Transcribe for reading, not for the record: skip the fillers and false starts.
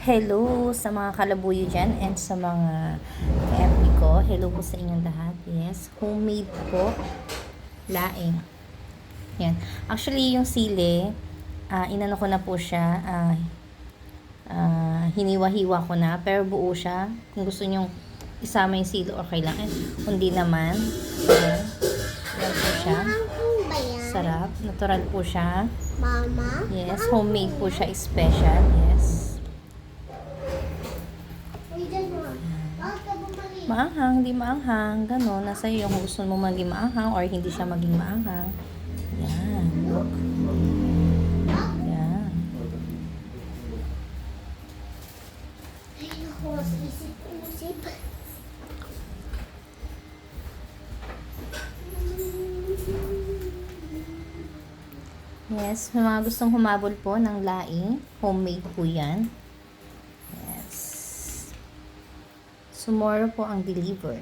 Hello sa mga kalabuyo dyan and sa mga FB ko. Hello po sa inyong lahat. Yes, homemade po. Laing. Yan. Actually, yung sili, inano ko na po siya. Hiniwa-hiwa ko na. Pero buo siya. Kung gusto nyong isama yung sili or kailangan. Kundi naman. Yan. Yan po siya. Sarap. Natural po siya. Mama? Yes, homemade po siya. Special. Yes. Maanghang, di maanghang, gano'n. Nasa iyo kung gusto mo maging maanghang or hindi siya maging maanghang. Yan. Look. Yan. Isip. Yes, may mga gustong humabol po ng laing. Homemade po yan. Yes. Tomorrow po ang deliver.